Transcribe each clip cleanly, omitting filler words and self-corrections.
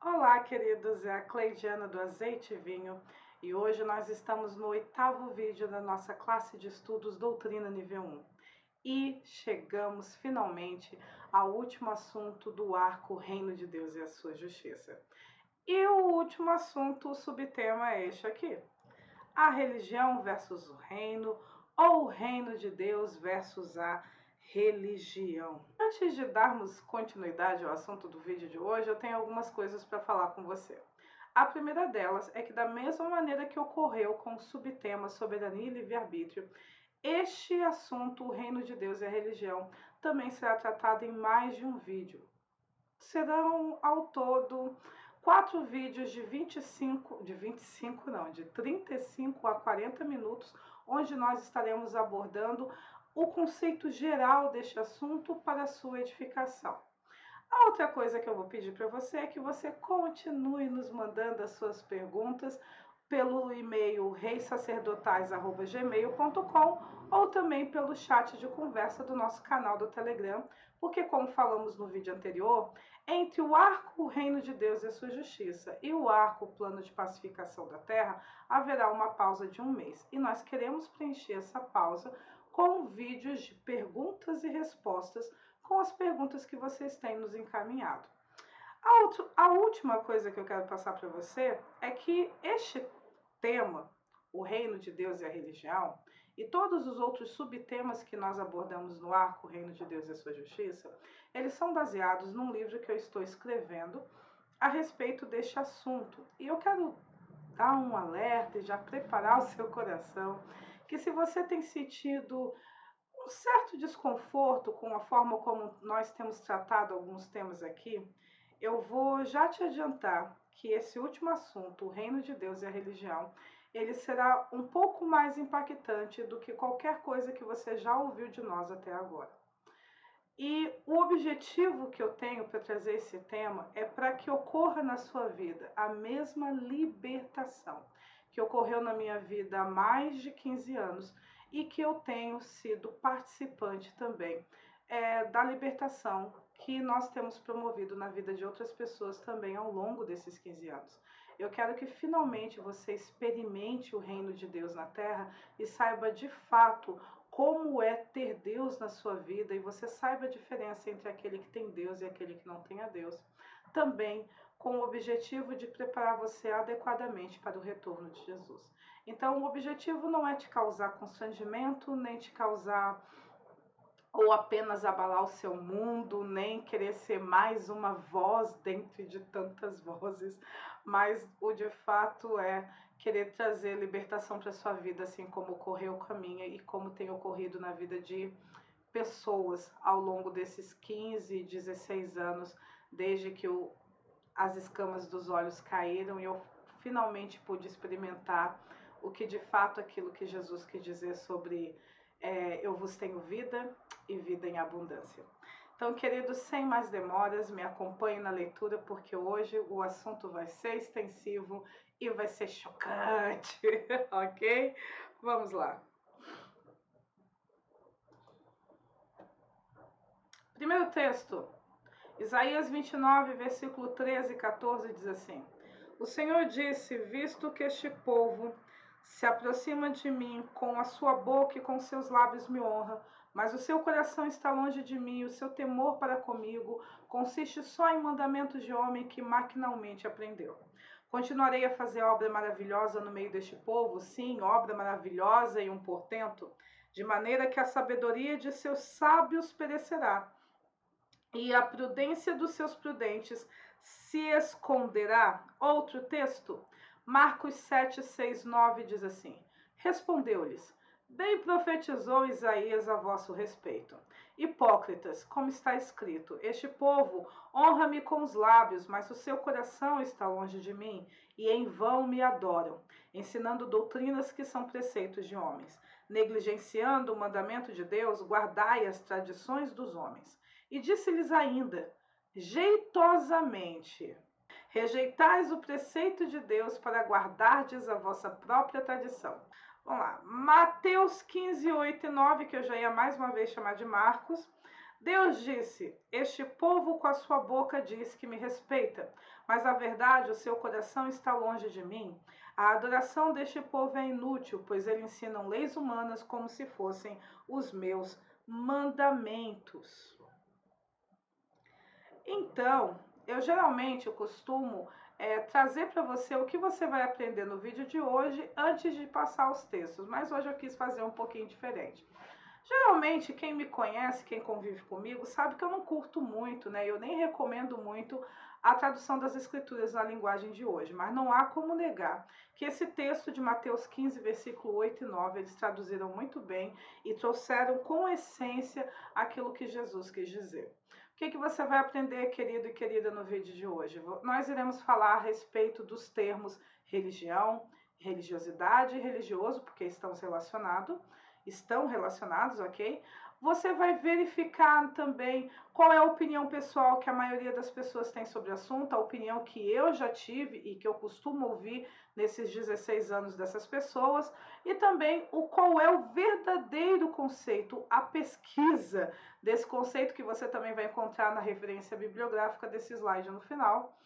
Olá, queridos, é a Cleidiana do Azeite e Vinho e hoje nós estamos no 8º vídeo da nossa classe de estudos Doutrina Nível 1 e chegamos finalmente ao último assunto do arco Reino de Deus e a Sua Justiça. E o último assunto, o subtema é este aqui: a religião versus o reino, ou o reino de Deus versus a religião. Antes de darmos continuidade ao assunto do vídeo de hoje, eu tenho algumas coisas para falar com você. A primeira delas é que, da mesma maneira que ocorreu com o subtema soberania e livre-arbítrio, este assunto, o reino de Deus e a religião, também será tratado em mais de um vídeo. Serão ao todo 4 vídeos de 35 a 40 minutos, onde nós estaremos abordando o conceito geral deste assunto para sua edificação. A outra coisa que eu vou pedir para você é que você continue nos mandando as suas perguntas pelo e-mail reissacerdotais@gmail.com ou também pelo chat de conversa do nosso canal do Telegram, porque, como falamos no vídeo anterior, entre o arco o Reino de Deus e a Sua Justiça e o arco o Plano de Pacificação da Terra, haverá uma pausa de um mês e nós queremos preencher essa pausa com vídeos de perguntas e respostas com as perguntas que vocês têm nos encaminhado. A última coisa que eu quero passar para você é que este tema, o reino de Deus e a religião, e todos os outros subtemas que nós abordamos no arco o Reino de Deus e a Sua Justiça, eles são baseados num livro que eu estou escrevendo a respeito deste assunto. E eu quero dar um alerta e já preparar o seu coração que, se você tem sentido um certo desconforto com a forma como nós temos tratado alguns temas aqui, eu vou já te adiantar que esse último assunto, o reino de Deus e a religião, ele será um pouco mais impactante do que qualquer coisa que você já ouviu de nós até agora. E o objetivo que eu tenho para trazer esse tema é para que ocorra na sua vida a mesma libertação que ocorreu na minha vida há mais de 15 anos e que eu tenho sido participante também da libertação que nós temos promovido na vida de outras pessoas também ao longo desses 15 anos. Eu quero que finalmente você experimente o reino de Deus na Terra e saiba de fato como é ter Deus na sua vida e você saiba a diferença entre aquele que tem Deus e aquele que não tem a Deus. Também com o objetivo de preparar você adequadamente para o retorno de Jesus. Então, o objetivo não é te causar constrangimento, nem te causar ou apenas abalar o seu mundo, nem querer ser mais uma voz dentre de tantas vozes, mas o de fato é querer trazer libertação para a sua vida, assim como ocorreu com a minha e como tem ocorrido na vida de pessoas ao longo desses 15, 16 anos, desde que as escamas dos olhos caíram e eu finalmente pude experimentar o que de fato aquilo que Jesus quis dizer sobre eu vos tenho vida e vida em abundância. Então, queridos, sem mais demoras, me acompanhe na leitura, porque hoje o assunto vai ser extensivo e vai ser chocante, ok? Vamos lá. Primeiro texto, Isaías 29, versículo 13 e 14, diz assim: O Senhor disse, visto que este povo se aproxima de mim, com a sua boca e com seus lábios me honra, mas o seu coração está longe de mim, o seu temor para comigo consiste só em mandamentos de homem que maquinalmente aprendeu. Continuarei a fazer obra maravilhosa no meio deste povo, sim, obra maravilhosa e um portento, de maneira que a sabedoria de seus sábios perecerá, e a prudência dos seus prudentes se esconderá. Outro texto, Marcos 7, 6, 9 diz assim: Respondeu-lhes: Bem profetizou Isaías a vosso respeito. Hipócritas, como está escrito: Este povo honra-me com os lábios, mas o seu coração está longe de mim, e em vão me adoram, ensinando doutrinas que são preceitos de homens. Negligenciando o mandamento de Deus, guardai as tradições dos homens. E disse-lhes ainda, jeitosamente: Rejeitais o preceito de Deus para guardardes a vossa própria tradição. Vamos lá, Mateus 15, 8 e 9, que eu já ia mais uma vez chamar de Marcos. Deus disse: este povo com a sua boca diz que me respeita, mas na verdade o seu coração está longe de mim. A adoração deste povo é inútil, pois eles ensinam leis humanas como se fossem os meus mandamentos. Então, eu costumo trazer para você o que você vai aprender no vídeo de hoje antes de passar os textos, mas hoje eu quis fazer um pouquinho diferente. Geralmente, quem me conhece, quem convive comigo, sabe que eu não curto muito, né? Eu nem recomendo muito a tradução das escrituras na linguagem de hoje, mas não há como negar que esse texto de Mateus 15, versículo 8 e 9, eles traduziram muito bem e trouxeram com essência aquilo que Jesus quis dizer. O que você vai aprender, querido e querida, no vídeo de hoje? Nós iremos falar a respeito dos termos religião, religiosidade e religioso, porque estão relacionados, ok? Você vai verificar também qual é a opinião pessoal que a maioria das pessoas tem sobre o assunto, a opinião que eu já tive e que eu costumo ouvir nesses 16 anos dessas pessoas, e também qual é o verdadeiro conceito, a pesquisa desse conceito que você também vai encontrar na referência bibliográfica desse slide no final.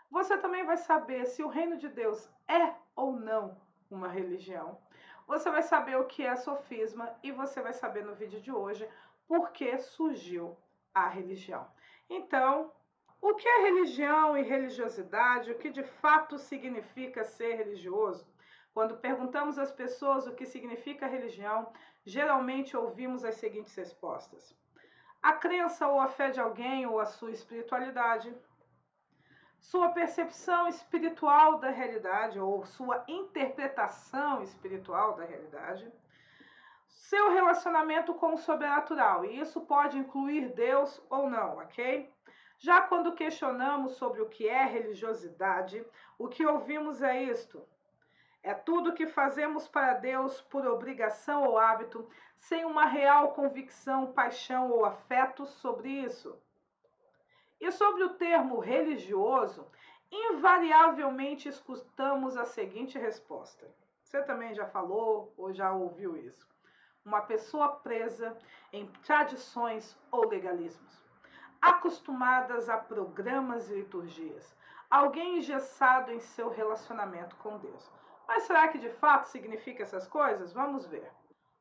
Você também vai saber se o reino de Deus é ou não uma religião. Você vai saber o que é sofisma e você vai saber no vídeo de hoje por que surgiu a religião. Então, o que é religião e religiosidade? O que de fato significa ser religioso? Quando perguntamos às pessoas o que significa religião, geralmente ouvimos as seguintes respostas: a crença ou a fé de alguém ou a sua espiritualidade, sua percepção espiritual da realidade ou sua interpretação espiritual da realidade, seu relacionamento com o sobrenatural, e isso pode incluir Deus ou não, ok? Já quando questionamos sobre o que é religiosidade, o que ouvimos é isto: é tudo que fazemos para Deus por obrigação ou hábito, sem uma real convicção, paixão ou afeto sobre isso. E sobre o termo religioso, invariavelmente escutamos a seguinte resposta. Você também já falou ou já ouviu isso? Uma pessoa presa em tradições ou legalismos, acostumadas a programas e liturgias, alguém engessado em seu relacionamento com Deus. Mas será que de fato significa essas coisas? Vamos ver.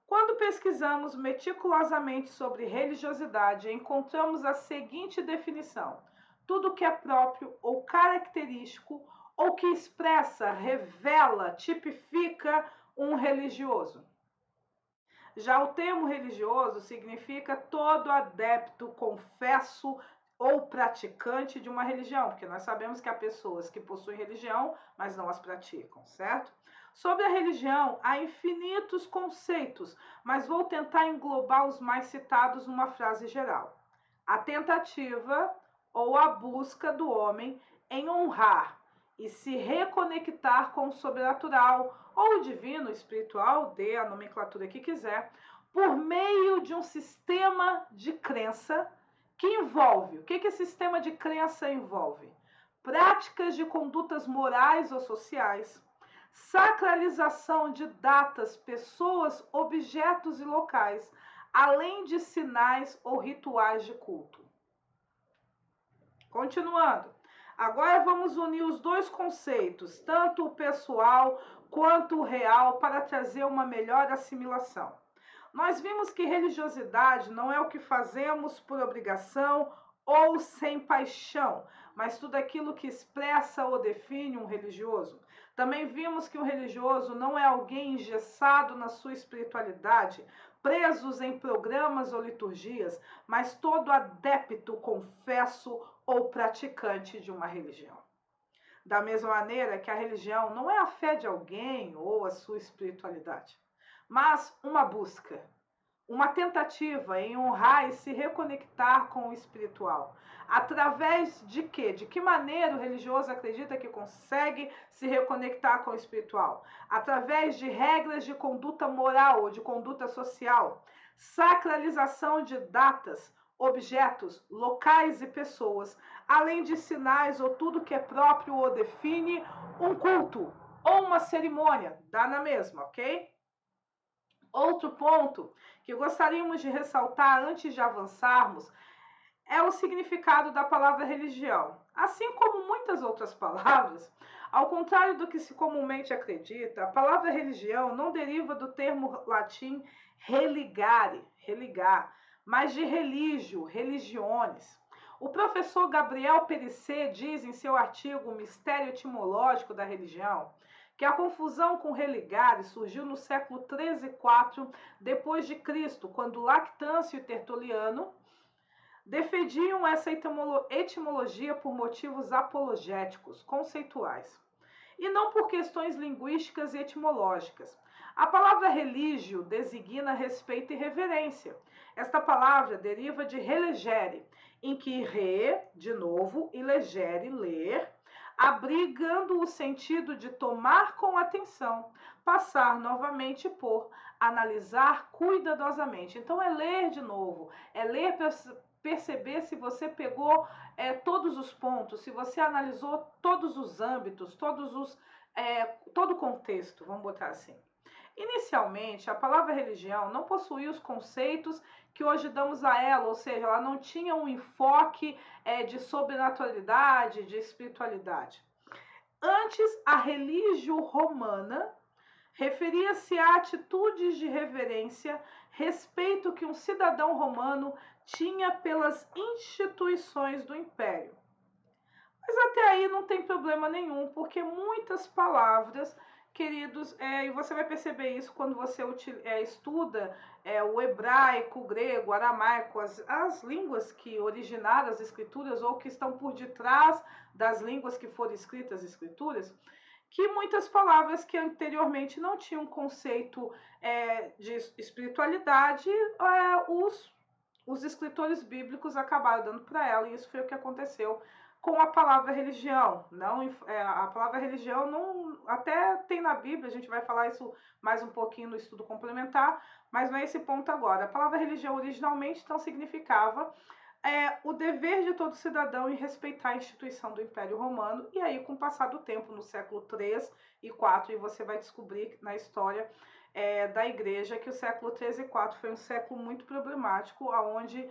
Quando pesquisamos meticulosamente sobre religiosidade, encontramos a seguinte definição: tudo que é próprio ou característico ou que expressa, revela, tipifica um religioso. Já o termo religioso significa todo adepto, confesso ou praticante de uma religião, porque nós sabemos que há pessoas que possuem religião, mas não as praticam, certo? Sobre a religião, há infinitos conceitos, mas vou tentar englobar os mais citados numa frase geral. A tentativa ou a busca do homem em honrar e se reconectar com o sobrenatural ou o divino, espiritual, dê a nomenclatura que quiser, por meio de um sistema de crença que envolve. O que esse sistema de crença envolve? Práticas de condutas morais ou sociais, sacralização de datas, pessoas, objetos e locais, além de sinais ou rituais de culto. Continuando. Agora vamos unir os dois conceitos, tanto o pessoal quanto o real, para trazer uma melhor assimilação. Nós vimos que religiosidade não é o que fazemos por obrigação ou sem paixão, mas tudo aquilo que expressa ou define um religioso. Também vimos que o religioso não é alguém engessado na sua espiritualidade, presos em programas ou liturgias, mas todo adepto, confesso ou praticante de uma religião. Da mesma maneira que a religião não é a fé de alguém ou a sua espiritualidade, mas uma busca, uma tentativa em honrar e se reconectar com o espiritual. Através de quê? De que maneira o religioso acredita que consegue se reconectar com o espiritual? Através de regras de conduta moral ou de conduta social, sacralização de datas, objetos, locais e pessoas, além de sinais ou tudo que é próprio ou define um culto ou uma cerimônia, dá na mesma, ok? Outro ponto que gostaríamos de ressaltar antes de avançarmos é o significado da palavra religião. Assim como muitas outras palavras, ao contrário do que se comumente acredita, a palavra religião não deriva do termo latim religare, religar, mas de religio, religiones. O professor Gabriel Perissé diz em seu artigo Mistério Etimológico da Religião que a confusão com religare surgiu no século 13 e 4 depois de Cristo, quando Lactâncio e Tertuliano defendiam essa etimologia por motivos apologéticos, conceituais, e não por questões linguísticas e etimológicas. A palavra religio designa respeito e reverência. Esta palavra deriva de relegere, em que re, de novo, e legere, ler, abrigando o sentido de tomar com atenção, passar novamente por analisar cuidadosamente. Então é ler de novo, é ler para perceber se você pegou todos os pontos, se você analisou todos os âmbitos, todo o contexto, vamos botar assim. Inicialmente, a palavra religião não possuía os conceitos que hoje damos a ela, ou seja, ela não tinha um enfoque de sobrenaturalidade, de espiritualidade. Antes, a religio romana referia-se a atitudes de reverência, respeito que um cidadão romano tinha pelas instituições do império. Mas até aí não tem problema nenhum, porque muitas palavras, queridos, e você vai perceber isso quando você estuda o hebraico, o grego, o aramaico, as línguas que originaram as escrituras ou que estão por detrás das línguas que foram escritas as escrituras, que muitas palavras que anteriormente não tinham conceito de espiritualidade, os escritores bíblicos acabaram dando para ela, e isso foi o que aconteceu com a palavra religião. Não, a palavra religião não, até tem na Bíblia, a gente vai falar isso mais um pouquinho no estudo complementar, mas não é esse ponto agora. A palavra religião originalmente então significava o dever de todo cidadão em respeitar a instituição do Império Romano, e aí com o passar do tempo, no século 3 e 4, e você vai descobrir na história da igreja que o século 3 e 4 foi um século muito problemático, onde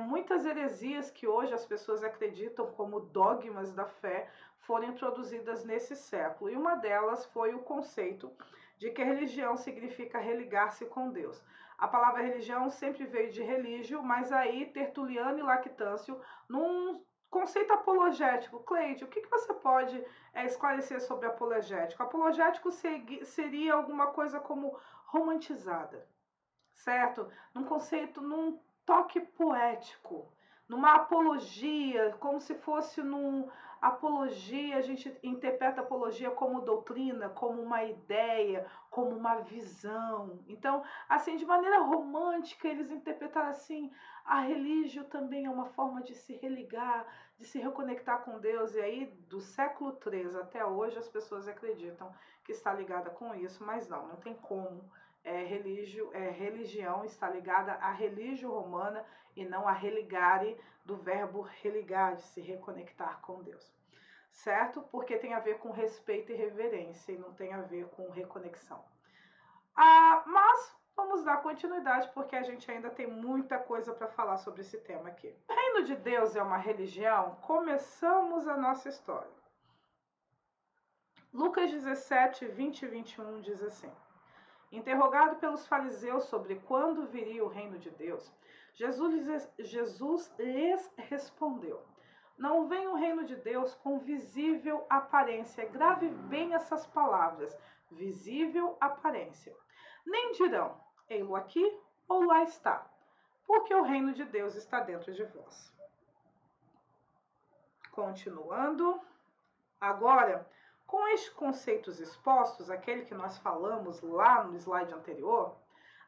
muitas heresias que hoje as pessoas acreditam como dogmas da fé foram introduzidas nesse século, e uma delas foi o conceito de que a religião significa religar-se com Deus. A palavra religião sempre veio de religio, mas aí Tertuliano e Lactâncio, num conceito apologético. Cleide, o que você pode esclarecer sobre apologético? Apologético seria alguma coisa como romantizada, certo? Num conceito, num toque poético, numa apologia, como se fosse num apologia, a gente interpreta a apologia como doutrina, como uma ideia, como uma visão. Então, assim, de maneira romântica, eles interpretaram assim, a religião também é uma forma de se religar, de se reconectar com Deus. E aí, do século III até hoje, as pessoas acreditam que está ligada com isso, mas não tem como. Religião está ligada à religio romana e não a religare, do verbo religar, de se reconectar com Deus, certo? Porque tem a ver com respeito e reverência e não tem a ver com reconexão. Mas vamos dar continuidade, porque a gente ainda tem muita coisa para falar sobre esse tema aqui. O reino de Deus é uma religião? Começamos a nossa história. Lucas 17, 20 e 21 diz assim: interrogado pelos fariseus sobre quando viria o reino de Deus, Jesus lhes respondeu: não vem o reino de Deus com visível aparência. Grave bem essas palavras: visível aparência. Nem dirão, ei-lo aqui ou lá está, porque o reino de Deus está dentro de vós. Continuando, agora, com estes conceitos expostos, aquele que nós falamos lá no slide anterior,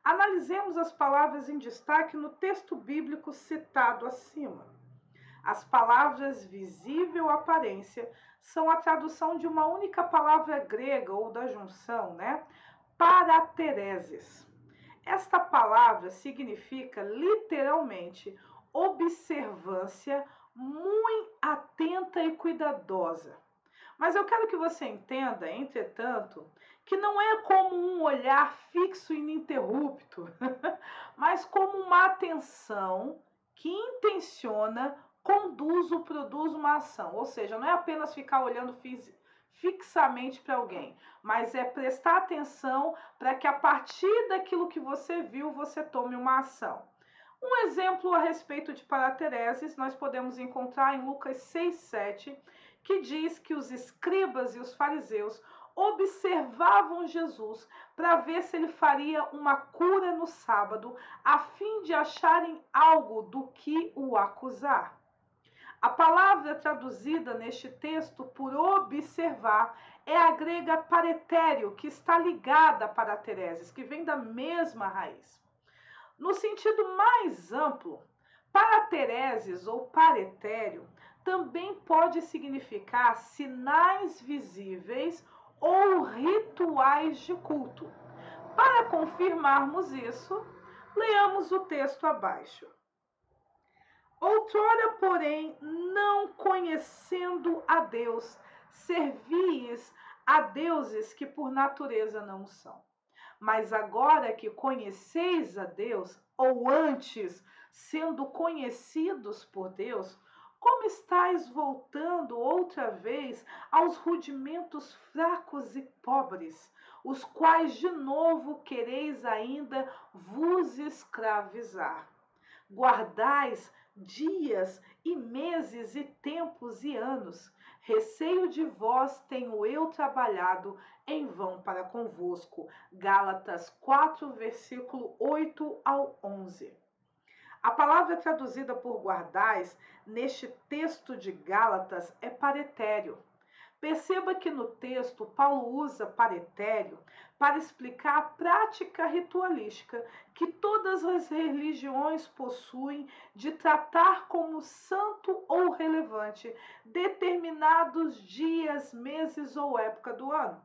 analisemos as palavras em destaque no texto bíblico citado acima. As palavras visível aparência são a tradução de uma única palavra grega ou da junção, paratereses. Esta palavra significa literalmente observância muito atenta e cuidadosa. Mas eu quero que você entenda, entretanto, que não é como um olhar fixo e ininterrupto, mas como uma atenção que intenciona, conduz ou produz uma ação. Ou seja, não é apenas ficar olhando fixamente para alguém, mas é prestar atenção para que a partir daquilo que você viu, você tome uma ação. Um exemplo a respeito de paratereses nós podemos encontrar em Lucas 6,7, que diz que os escribas e os fariseus observavam Jesus para ver se ele faria uma cura no sábado, a fim de acharem algo do que o acusar. A palavra traduzida neste texto por observar é a grega paretério, que está ligada a paratereses, que vem da mesma raiz. No sentido mais amplo, paratereses ou paretério também pode significar sinais visíveis ou rituais de culto. Para confirmarmos isso, leamos o texto abaixo. Outrora, porém, não conhecendo a Deus, servis a deuses que por natureza não são. Mas agora que conheceis a Deus, ou antes, sendo conhecidos por Deus, como estáis voltando outra vez aos rudimentos fracos e pobres, os quais de novo quereis ainda vos escravizar? Guardais dias e meses e tempos e anos. Receio de vós tenho eu trabalhado em vão para convosco. Gálatas 4, versículo 8 ao 11. A palavra traduzida por guardais neste texto de Gálatas é paretério. Perceba que no texto Paulo usa paretério para explicar a prática ritualística que todas as religiões possuem de tratar como santo ou relevante determinados dias, meses ou época do ano.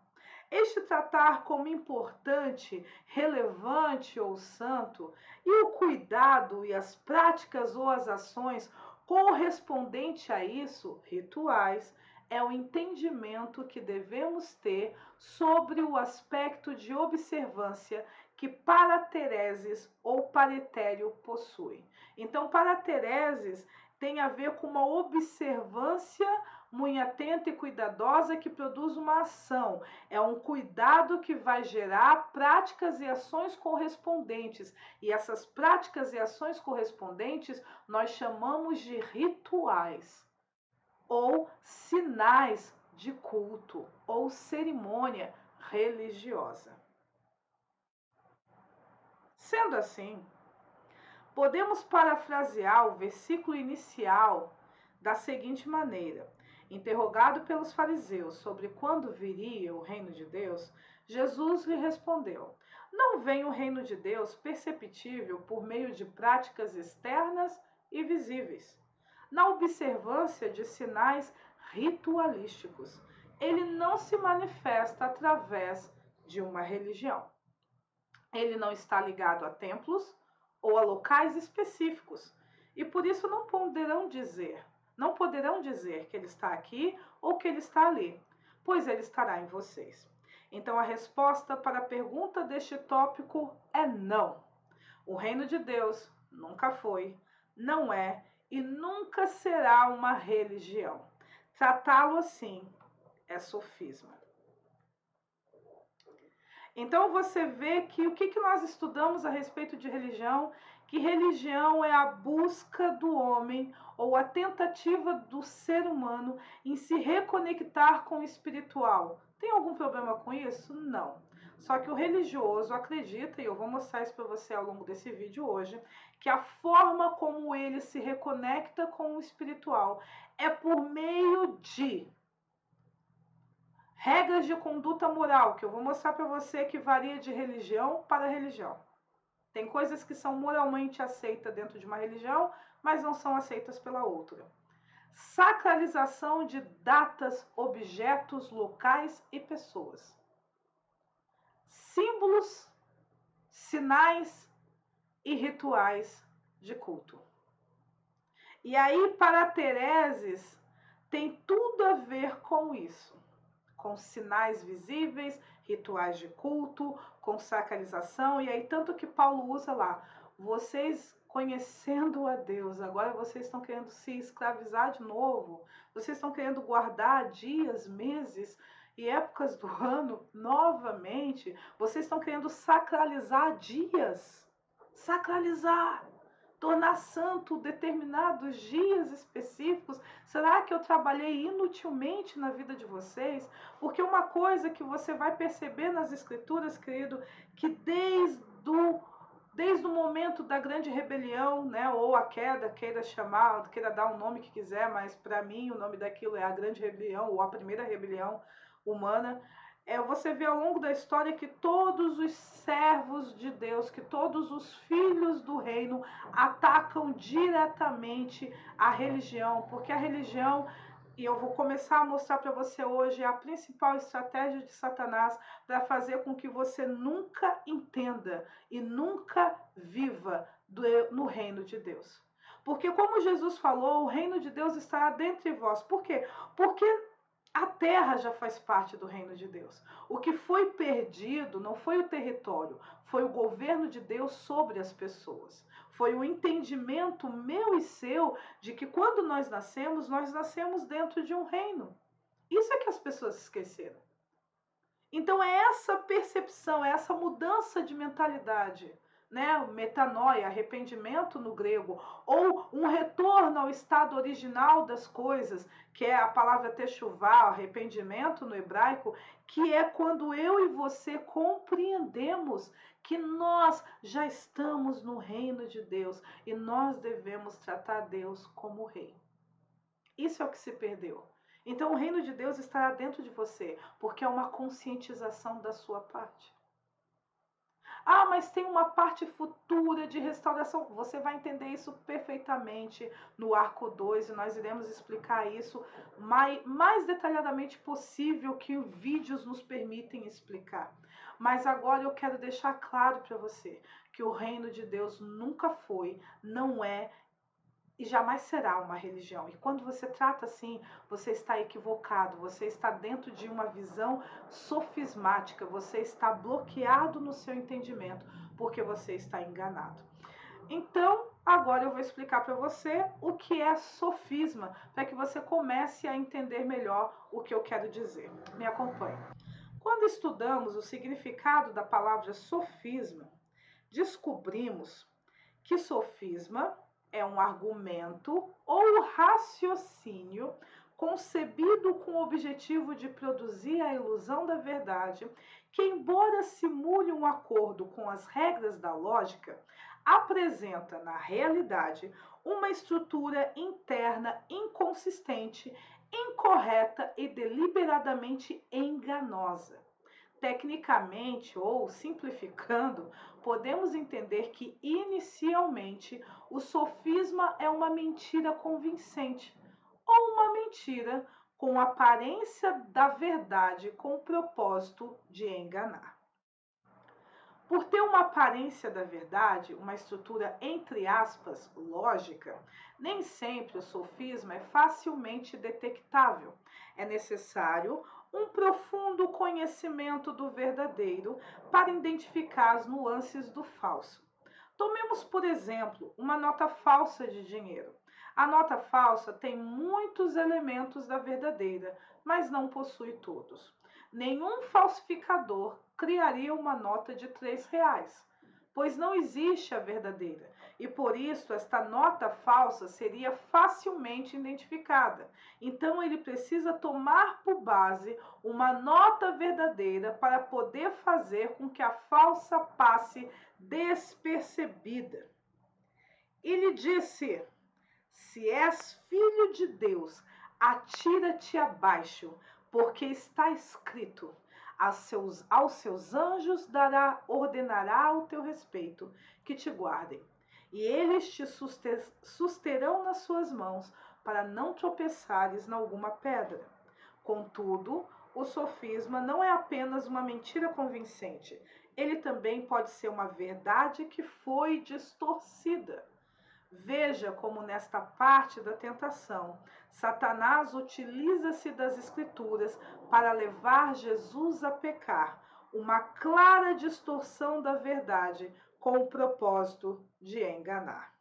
Este tratar como importante, relevante ou santo, e o cuidado e as práticas ou as ações correspondente a isso, rituais, é o entendimento que devemos ter sobre o aspecto de observância que paratereses ou paretério possui. Então, paratereses tem a ver com uma observância muito atenta e cuidadosa que produz uma ação. É um cuidado que vai gerar práticas e ações correspondentes. E essas práticas e ações correspondentes nós chamamos de rituais ou sinais de culto ou cerimônia religiosa. Sendo assim, podemos parafrasear o versículo inicial da seguinte maneira: interrogado pelos fariseus sobre quando viria o reino de Deus, Jesus lhe respondeu: não vem o reino de Deus perceptível por meio de práticas externas e visíveis, na observância de sinais ritualísticos. Ele não se manifesta através de uma religião. Ele não está ligado a templos ou a locais específicos. E por isso não poderão dizer que ele está aqui ou que ele está ali, pois ele estará em vocês. Então a resposta para a pergunta deste tópico é não. O reino de Deus nunca foi, não é e nunca será uma religião. Tratá-lo assim é sofisma. Então você vê que o que nós estudamos a respeito de religião, que religião é a busca do homem ou a tentativa do ser humano em se reconectar com o espiritual. Tem algum problema com isso? Não. Só que o religioso acredita, e eu vou mostrar isso para você ao longo desse vídeo hoje, que a forma como ele se reconecta com o espiritual é por meio de regras de conduta moral, que eu vou mostrar para você que varia de religião para religião. Tem coisas que são moralmente aceitas dentro de uma religião, mas não são aceitas pela outra. Sacralização de datas, objetos, locais e pessoas. Símbolos, sinais e rituais de culto. E aí, paratereses tem tudo a ver com isso. com sinais visíveis, rituais de culto, com sacralização, e aí tanto que Paulo usa lá, vocês conhecendo a Deus, agora vocês estão querendo se escravizar de novo, vocês estão querendo guardar dias, meses e épocas do ano novamente, vocês estão querendo sacralizar dias, sacralizar, tornar santo determinados dias específicos. Será que eu trabalhei inutilmente na vida de vocês? Porque uma coisa que você vai perceber nas escrituras, querido, que desde o momento da grande rebelião, né, ou a queda, queira chamar, queira dar o nome que quiser, mas para mim o nome daquilo é a grande rebelião, ou a primeira rebelião humana, você vê ao longo da história que todos os servos de Deus, que todos os filhos do reino atacam diretamente a religião, porque a religião, e eu vou começar a mostrar para você hoje, é a principal estratégia de Satanás para fazer com que você nunca entenda e nunca viva no reino de Deus. Porque como Jesus falou, o reino de Deus está dentro de vós. Por quê? Porque a terra já faz parte do reino de Deus. O que foi perdido não foi o território, foi o governo de Deus sobre as pessoas. Foi o entendimento meu e seu de que quando nós nascemos dentro de um reino. Isso é que as pessoas esqueceram. Então é essa percepção, é essa mudança de mentalidade, né? Metanoia, arrependimento no grego, ou um retorno ao estado original das coisas, que é a palavra techuvá, arrependimento no hebraico, que é quando eu e você compreendemos que nós já estamos no reino de Deus e nós devemos tratar Deus como rei. Isso é o que se perdeu. Então o reino de Deus estará dentro de você, porque é uma conscientização da sua parte. Ah, mas tem uma parte futura de restauração. Você vai entender isso perfeitamente no arco 2 e nós iremos explicar isso mais detalhadamente possível que os vídeos nos permitem explicar. Mas agora eu quero deixar claro para você que o reino de Deus nunca foi, não é e jamais será uma religião. E quando você trata assim, você está equivocado, você está dentro de uma visão sofismática, você está bloqueado no seu entendimento, porque você está enganado. Então, agora eu vou explicar para você o que é sofisma, para que você comece a entender melhor o que eu quero dizer. Me acompanhe. Quando estudamos o significado da palavra sofisma, descobrimos que sofisma é um argumento ou raciocínio concebido com o objetivo de produzir a ilusão da verdade, que, embora simule um acordo com as regras da lógica, apresenta na realidade uma estrutura interna inconsistente, incorreta e deliberadamente enganosa. Tecnicamente, ou simplificando, podemos entender que, inicialmente, o sofisma é uma mentira convincente, ou uma mentira com aparência da verdade com o propósito de enganar. Por ter uma aparência da verdade, uma estrutura entre aspas lógica, nem sempre o sofisma é facilmente detectável. É necessário um profundo conhecimento do verdadeiro para identificar as nuances do falso. Tomemos, por exemplo, uma nota falsa de dinheiro. A nota falsa tem muitos elementos da verdadeira, mas não possui todos. Nenhum falsificador criaria uma nota de R$ 3, pois não existe a verdadeira, e por isso esta nota falsa seria facilmente identificada. Então ele precisa tomar por base uma nota verdadeira para poder fazer com que a falsa passe despercebida. Ele disse: se és filho de Deus, atira-te abaixo, porque está escrito: aos seus anjos ordenará ao teu respeito que te guardem, e eles te susterão nas suas mãos, para não tropeçares em alguma pedra. Contudo, o sofisma não é apenas uma mentira convincente, ele também pode ser uma verdade que foi distorcida. Veja como nesta parte da tentação, Satanás utiliza-se das Escrituras para levar Jesus a pecar, uma clara distorção da verdade com o propósito de enganar.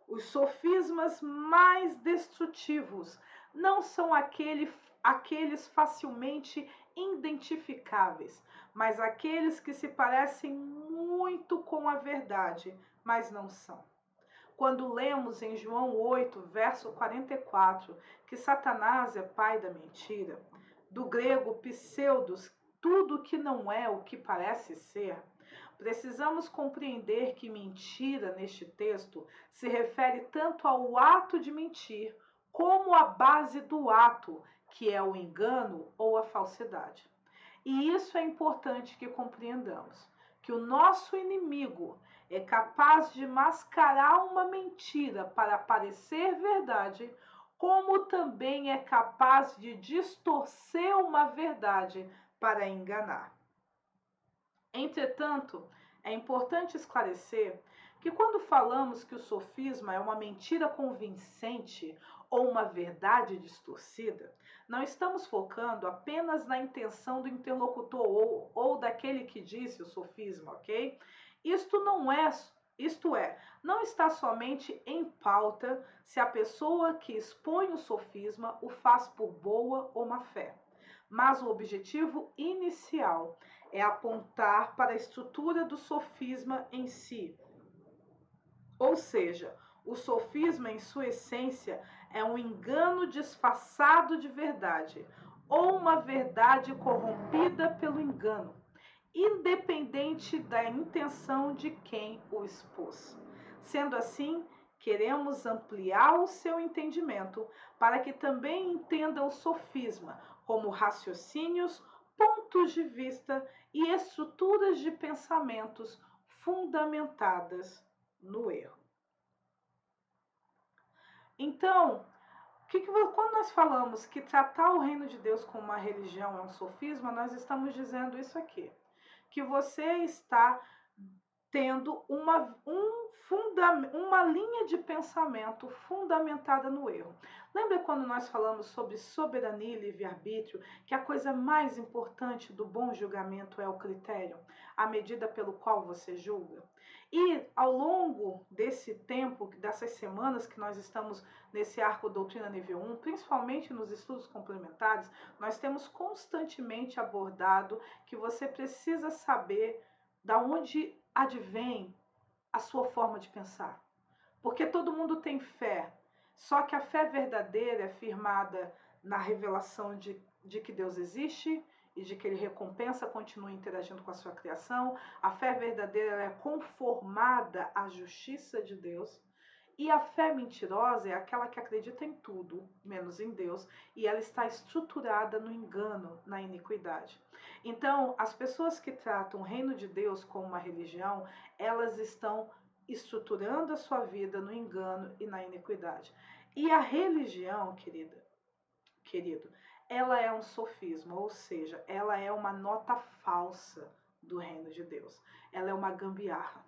Os sofismas mais destrutivos não são aqueles facilmente identificáveis, mas aqueles que se parecem muito com a verdade, mas não são. Quando lemos em João 8, verso 44, que Satanás é pai da mentira, do grego pseudos, tudo que não é o que parece ser, precisamos compreender que mentira neste texto se refere tanto ao ato de mentir, como à base do ato, que é o engano ou a falsidade. E isso é importante que compreendamos, que o nosso inimigo é capaz de mascarar uma mentira para parecer verdade, como também é capaz de distorcer uma verdade para enganar. Entretanto, é importante esclarecer que quando falamos que o sofisma é uma mentira convincente ou uma verdade distorcida, não estamos focando apenas na intenção do interlocutor ou daquele que disse o sofisma, ok? Isto é, não está somente em pauta se a pessoa que expõe o sofisma o faz por boa ou má fé, mas o objetivo inicial é apontar para a estrutura do sofisma em si. Ou seja, o sofisma, em sua essência, é um engano disfarçado de verdade, ou uma verdade corrompida pelo engano, independente da intenção de quem o expôs. Sendo assim, queremos ampliar o seu entendimento para que também entenda o sofisma como raciocínios, pontos de vista e estruturas de pensamentos fundamentadas no erro. Então, quando nós falamos que tratar o reino de Deus como uma religião é um sofisma, nós estamos dizendo isso aqui, que você está tendo uma linha de pensamento fundamentada no erro. Lembra quando nós falamos sobre soberania e livre-arbítrio, que a coisa mais importante do bom julgamento é o critério, a medida pelo qual você julga? E ao longo desse tempo, dessas semanas que nós estamos nesse arco Doutrina Nível 1, principalmente nos estudos complementares, nós temos constantemente abordado que você precisa saber da onde advém a sua forma de pensar. Porque todo mundo tem fé, só que a fé verdadeira é firmada na revelação de que Deus existe e de que ele recompensa, continua interagindo com a sua criação. A fé verdadeira é conformada à justiça de Deus. E a fé mentirosa é aquela que acredita em tudo, menos em Deus, e ela está estruturada no engano, na iniquidade. Então, as pessoas que tratam o reino de Deus como uma religião, elas estão estruturando a sua vida no engano e na iniquidade. E a religião, querido, ela é um sofisma, ou seja, ela é uma nota falsa do reino de Deus. Ela é uma gambiarra.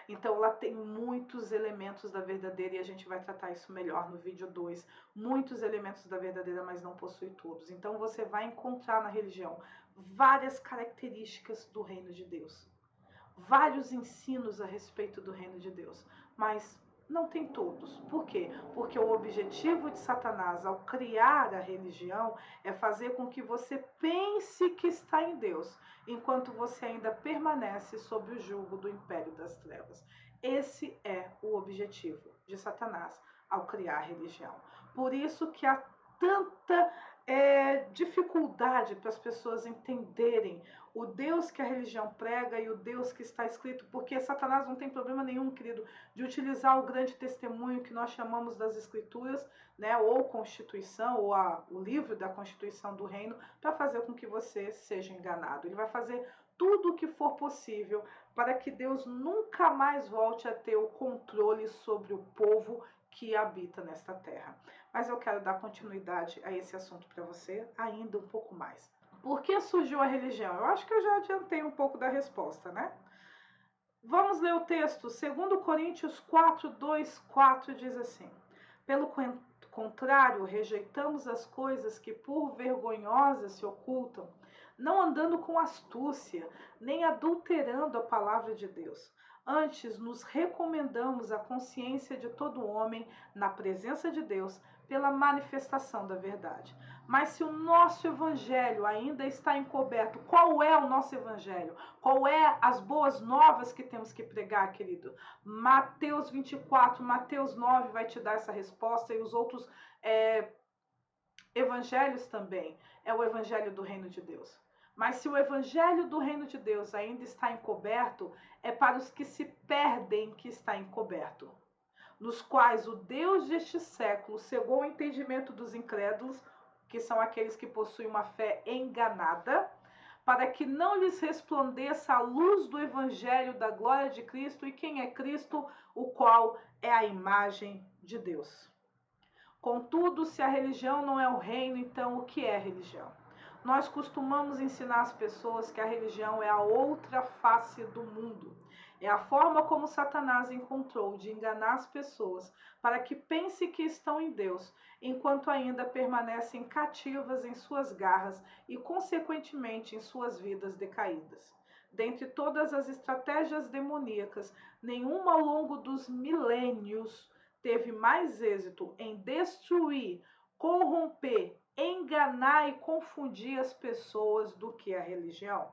Então ela tem muitos elementos da verdadeira e a gente vai tratar isso melhor no vídeo 2. Muitos elementos da verdadeira, mas não possui todos. Então você vai encontrar na religião várias características do reino de Deus. Vários ensinos a respeito do reino de Deus, mas não tem todos. Por quê? Porque o objetivo de Satanás ao criar a religião é fazer com que você pense que está em Deus, enquanto você ainda permanece sob o jugo do império das trevas. Esse é o objetivo de Satanás ao criar a religião. Por isso que há tanta dificuldade para as pessoas entenderem o Deus que a religião prega e o Deus que está escrito, porque Satanás não tem problema nenhum, querido, de utilizar o grande testemunho que nós chamamos das Escrituras, né, ou Constituição, ou o livro da Constituição do Reino, para fazer com que você seja enganado. Ele vai fazer tudo o que for possível para que Deus nunca mais volte a ter o controle sobre o povo que habita nesta terra. Mas eu quero dar continuidade a esse assunto para você ainda um pouco mais. Por que surgiu a religião? Eu acho que eu já adiantei um pouco da resposta, né? Vamos ler o texto. 2 Coríntios 4, 2, 4 diz assim: Pelo contrário, rejeitamos as coisas que por vergonhosas se ocultam, não andando com astúcia, nem adulterando a palavra de Deus. Antes, nos recomendamos a consciência de todo homem na presença de Deus pela manifestação da verdade. Mas se o nosso evangelho ainda está encoberto, qual é o nosso evangelho? Qual é as boas novas que temos que pregar, querido? Mateus 24, Mateus 9 vai te dar essa resposta e os outros evangelhos também. É o evangelho do reino de Deus. Mas se o evangelho do reino de Deus ainda está encoberto, é para os que se perdem que está encoberto, nos quais o Deus deste século cegou o entendimento dos incrédulos, que são aqueles que possuem uma fé enganada, para que não lhes resplandeça a luz do evangelho da glória de Cristo. E quem é Cristo? O qual é a imagem de Deus. Contudo, se a religião não é o reino, então o que é religião? Nós costumamos ensinar as pessoas que a religião é a outra face do mundo. É a forma como Satanás encontrou de enganar as pessoas para que pense que estão em Deus, enquanto ainda permanecem cativas em suas garras e, consequentemente, em suas vidas decaídas. Dentre todas as estratégias demoníacas, nenhuma ao longo dos milênios teve mais êxito em destruir, corromper, enganar e confundir as pessoas do que a religião.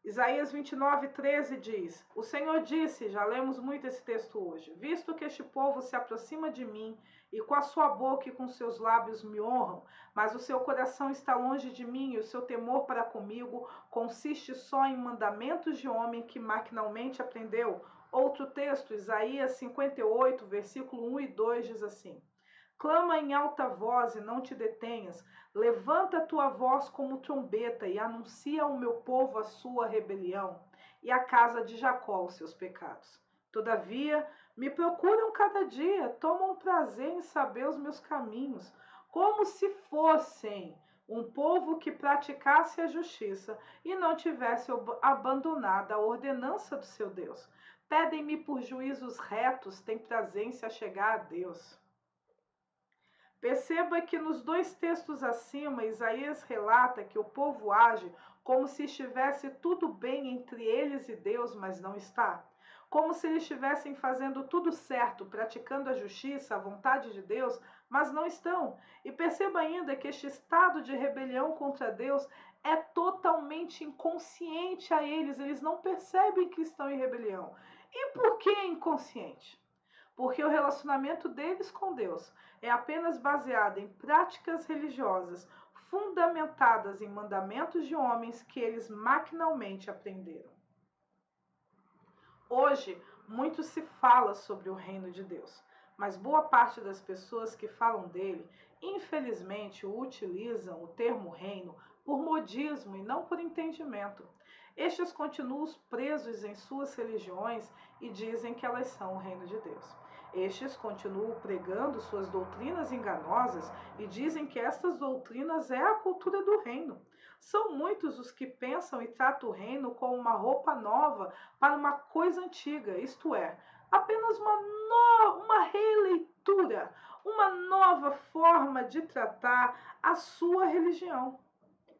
Isaías 29, 13 diz: O Senhor disse, já lemos muito esse texto hoje, visto que este povo se aproxima de mim e com a sua boca e com seus lábios me honram, mas o seu coração está longe de mim e o seu temor para comigo consiste só em mandamentos de homem que maquinalmente aprendeu. Outro texto, Isaías 58, versículo 1 e 2 diz assim: Clama em alta voz e não te detenhas. Levanta a tua voz como trombeta e anuncia ao meu povo a sua rebelião e à casa de Jacó os seus pecados. Todavia, me procuram cada dia, tomam prazer em saber os meus caminhos, como se fossem um povo que praticasse a justiça e não tivesse abandonado a ordenança do seu Deus. Pedem-me por juízos retos, têm prazer em se achegar a Deus. Perceba que nos dois textos acima, Isaías relata que o povo age como se estivesse tudo bem entre eles e Deus, mas não está. Como se eles estivessem fazendo tudo certo, praticando a justiça, a vontade de Deus, mas não estão. E perceba ainda que este estado de rebelião contra Deus é totalmente inconsciente a eles não percebem que estão em rebelião. E por que inconsciente? Porque o relacionamento deles com Deus é apenas baseado em práticas religiosas fundamentadas em mandamentos de homens que eles maquinalmente aprenderam. Hoje, muito se fala sobre o reino de Deus, mas boa parte das pessoas que falam dele, infelizmente, utilizam o termo reino por modismo e não por entendimento. Estes continuam presos em suas religiões e dizem que elas são o reino de Deus. Estes continuam pregando suas doutrinas enganosas e dizem que estas doutrinas é a cultura do reino. São muitos os que pensam e tratam o reino como uma roupa nova para uma coisa antiga, isto é, apenas uma releitura, uma nova forma de tratar a sua religião.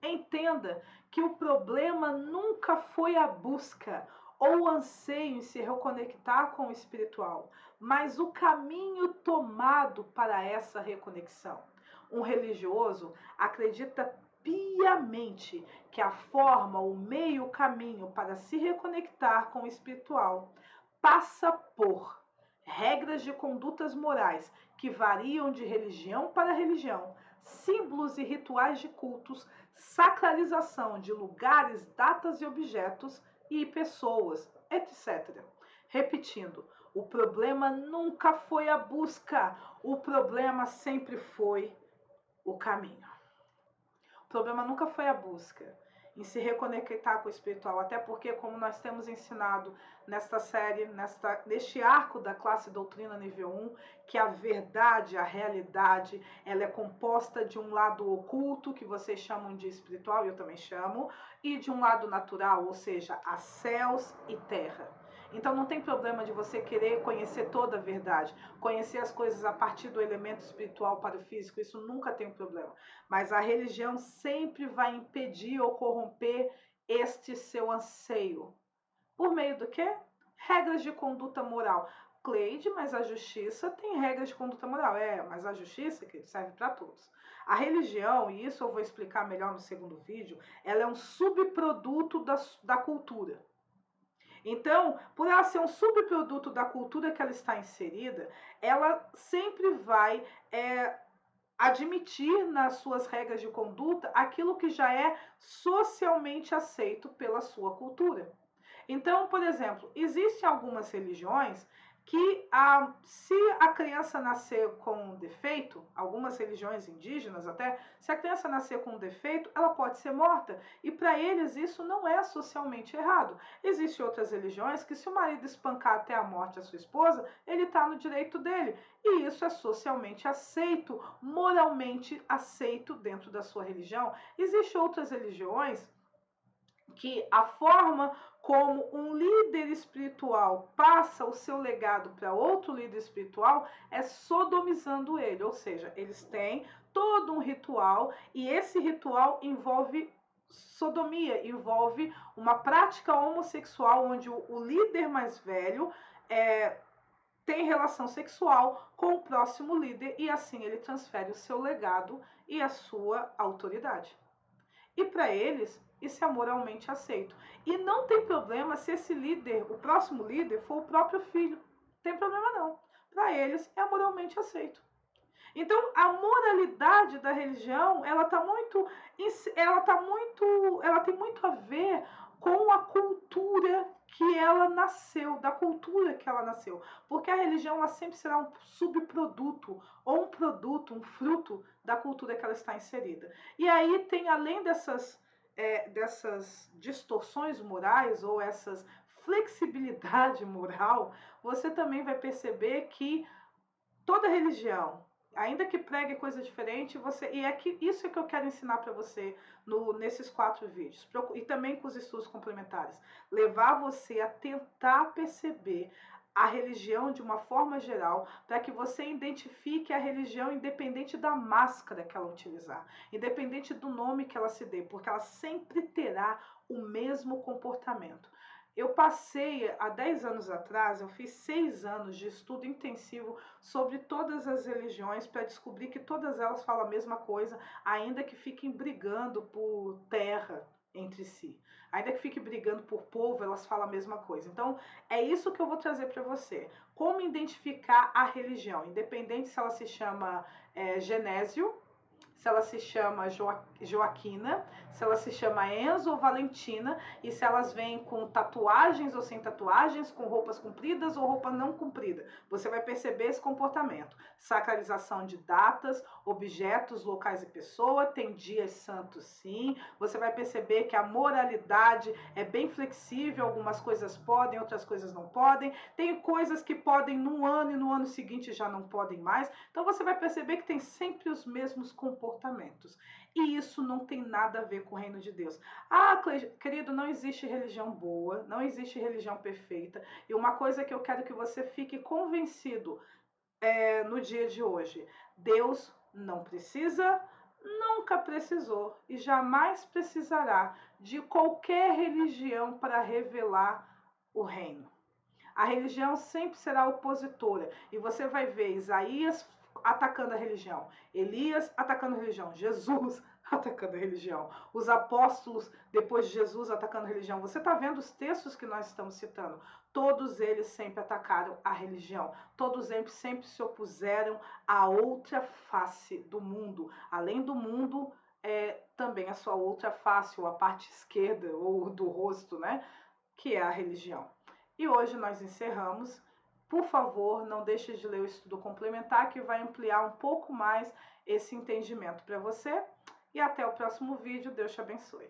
Entenda que o problema nunca foi a busca ou o anseio em se reconectar com o espiritual, mas o caminho tomado para essa reconexão. Um religioso acredita piamente que a forma, o meio, o caminho para se reconectar com o espiritual passa por regras de condutas morais que variam de religião para religião, símbolos e rituais de cultos, sacralização de lugares, datas e objetos e pessoas, etc. Repetindo, o problema nunca foi a busca, o problema sempre foi o caminho. O problema nunca foi a busca. em se reconectar com o espiritual, até porque, como nós temos ensinado nesta série, neste arco da classe Doutrina Nível 1, que a verdade, a realidade, ela é composta de um lado oculto, que vocês chamam de espiritual, eu também chamo, e de um lado natural, ou seja, a céus e terra. Então não tem problema de você querer conhecer toda a verdade, conhecer as coisas a partir do elemento espiritual para o físico, isso nunca tem problema. Mas a religião sempre vai impedir ou corromper este seu anseio. Por meio do quê? Regras de conduta moral. Cleide, mas a justiça tem regras de conduta moral. Mas a justiça que serve para todos. A religião, e isso eu vou explicar melhor no segundo vídeo, ela é um subproduto da cultura. Então, por ela ser um subproduto da cultura que ela está inserida, ela sempre vai admitir nas suas regras de conduta aquilo que já é socialmente aceito pela sua cultura. Então, por exemplo, existem algumas religiões que se a criança nascer com um defeito, algumas religiões indígenas até, se a criança nascer com um defeito, ela pode ser morta. E para eles isso não é socialmente errado. Existem outras religiões que se o marido espancar até a morte a sua esposa, ele está no direito dele. E isso é socialmente aceito, moralmente aceito dentro da sua religião. Existem outras religiões que a forma como um líder espiritual passa o seu legado para outro líder espiritual é sodomizando ele, ou seja, eles têm todo um ritual e esse ritual envolve sodomia, envolve uma prática homossexual onde o líder mais velho tem relação sexual com o próximo líder e assim ele transfere o seu legado e a sua autoridade. E para eles, isso é moralmente aceito. E não tem problema se esse líder, o próximo líder, for o próprio filho. Não tem problema não. Para eles, é moralmente aceito. Então, a moralidade da religião, ela tem muito a ver com a cultura que ela nasceu, da cultura que ela nasceu. Porque a religião ela sempre será um subproduto ou um produto, um fruto da cultura que ela está inserida. E aí tem, além dessas distorções morais ou essas flexibilidade moral, você também vai perceber que toda religião, ainda que pregue coisa diferente, isso é que eu quero ensinar para você nesses 4 vídeos, e também com os estudos complementares, levar você a tentar perceber a religião de uma forma geral, para que você identifique a religião independente da máscara que ela utilizar, independente do nome que ela se dê, porque ela sempre terá o mesmo comportamento. Eu passei, há 10 anos atrás, eu fiz 6 anos de estudo intensivo sobre todas as religiões para descobrir que todas elas falam a mesma coisa, ainda que fiquem brigando por terra entre si. Ainda que fiquem brigando por povo, elas falam a mesma coisa. Então, é isso que eu vou trazer para você. Como identificar a religião, independente se ela se chama Genésio, se ela se chama Joaquina, se ela se chama Enzo ou Valentina, e se elas vêm com tatuagens ou sem tatuagens, com roupas compridas ou roupa não comprida. Você vai perceber esse comportamento. Sacralização de datas, objetos, locais e pessoa, tem dias santos sim. Você vai perceber que a moralidade é bem flexível, algumas coisas podem, outras coisas não podem. Tem coisas que podem num ano e no ano seguinte já não podem mais. Então você vai perceber que tem sempre os mesmos comportamentos. E isso não tem nada a ver com o reino de Deus. Querido, não existe religião boa, não existe religião perfeita. E uma coisa que eu quero que você fique convencido no dia de hoje: Deus não precisa, nunca precisou e jamais precisará de qualquer religião para revelar o reino. A religião sempre será opositora. E você vai ver Isaías atacando a religião, Elias atacando a religião, Jesus atacando a religião, os apóstolos depois de Jesus atacando a religião. Você está vendo os textos que nós estamos citando? Todos eles sempre atacaram a religião. Todos eles sempre se opuseram à outra face do mundo. Além do mundo, também a sua outra face, ou a parte esquerda, ou do rosto, né? Que é a religião. E hoje nós encerramos. Por favor, não deixe de ler o estudo complementar, que vai ampliar um pouco mais esse entendimento para você. E até o próximo vídeo. Deus te abençoe.